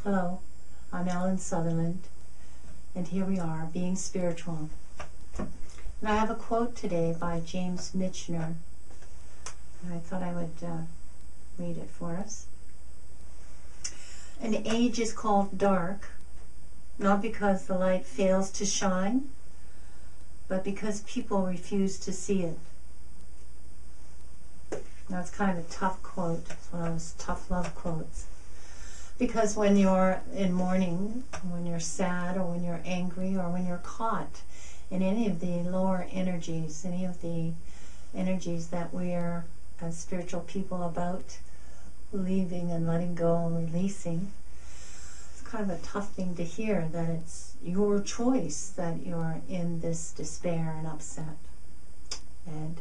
Hello, I'm Ellen Sutherland, and here we are, being spiritual. And I have a quote today by James Michener, and I thought I would read it for us. An age is called dark, not because the light fails to shine, but because people refuse to see it. That's kind of a tough quote. It's one of those tough love quotes. Because when you're in mourning, when you're sad, or when you're angry, or when you're caught in any of the lower energies, any of the energies that we're as spiritual people about leaving and letting go and releasing, it's kind of a tough thing to hear, that it's your choice that you're in this despair and upset. And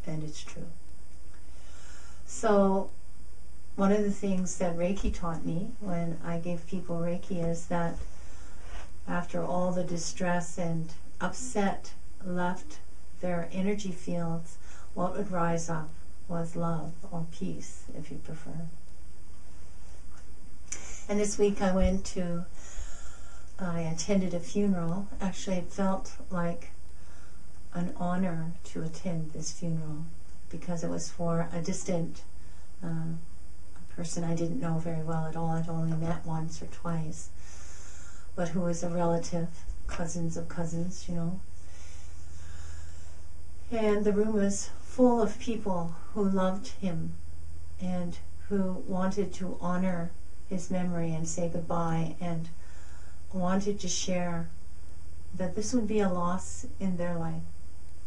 it's true. So one of the things that Reiki taught me when I gave people Reiki is that after all the distress and upset left their energy fields, what would rise up was love, or peace, if you prefer. And this week I attended a funeral. Actually, it felt like an honor to attend this funeral because it was for a distant person I didn't know very well at all. I'd only met once or twice, but who was a relative, cousins of cousins, you know. And the room was full of people who loved him and who wanted to honor his memory and say goodbye, and wanted to share that this would be a loss in their life.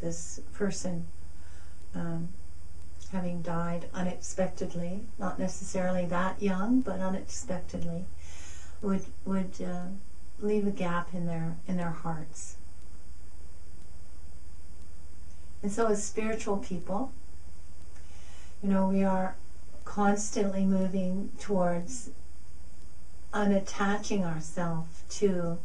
This person having died unexpectedly, not necessarily that young, but unexpectedly, would leave a gap in their hearts. And so as spiritual people, you know, we are constantly moving towards unattaching ourselves to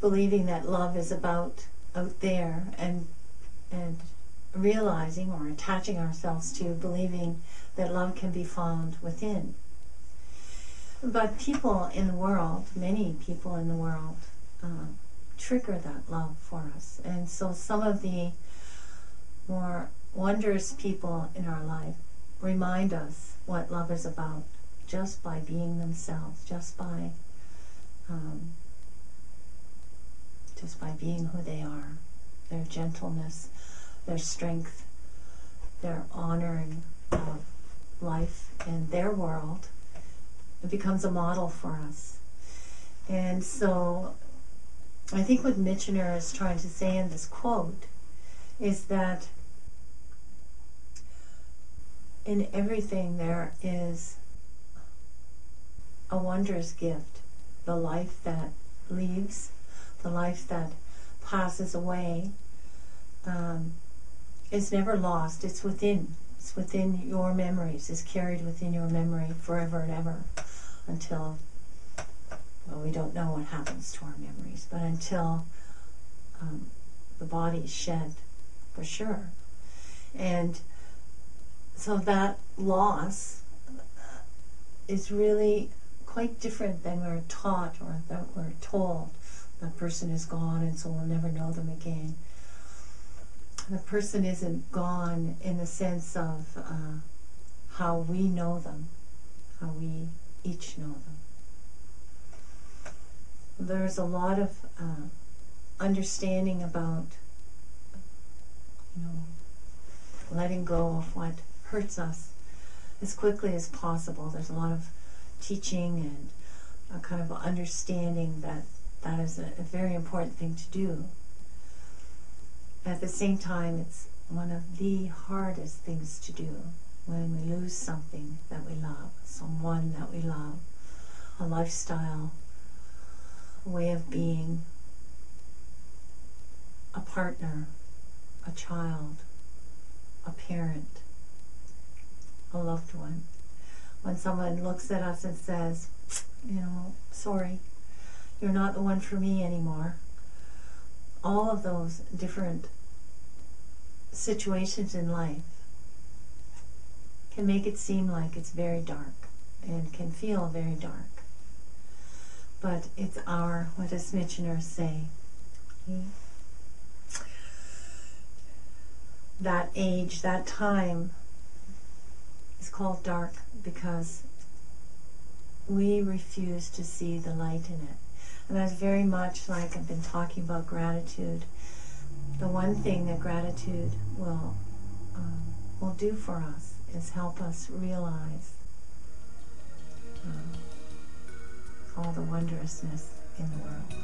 believing that love is about out there, and realizing or attaching ourselves to believing that love can be found within. But people in the world, many people in the world, trigger that love for us. And so some of the more wondrous people in our life remind us what love is about just by being themselves, just by being who they are, their gentleness, their strength, their honoring of life and their world. It becomes a model for us. And so I think what Michener is trying to say in this quote is that in everything there is a wondrous gift. The life that leaves, the life that passes away, is never lost. It's within. It's within your memories. It's carried within your memory forever and ever until, well, we don't know what happens to our memories, but until the body is shed, for sure. And so that loss is really quite different than we're taught or that we're told. That person is gone and so we'll never know them again. The person isn't gone in the sense of how we know them, how we each know them. There's a lot of understanding about, you know, letting go of what hurts us as quickly as possible. There's a lot of teaching and a kind of understanding that that is a very important thing to do. At the same time, it's one of the hardest things to do when we lose something that we love, someone that we love, a lifestyle, a way of being, a partner, a child, a parent, a loved one. When someone looks at us and says, you know, sorry, you're not the one for me anymore. All of those different situations in life can make it seem like it's very dark and can feel very dark. But it's what does Michener say? That age, that time is called dark because we refuse to see the light in it. And that's very much like I've been talking about gratitude. The one thing that gratitude will do for us is help us realize all the wondrousness in the world.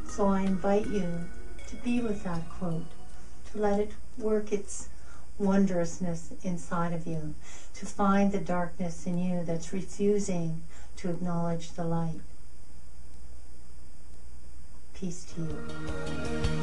So I invite you to be with that quote, to let it work its wondrousness inside of you, to find the darkness in you that's refusing to acknowledge the light. Peace to you.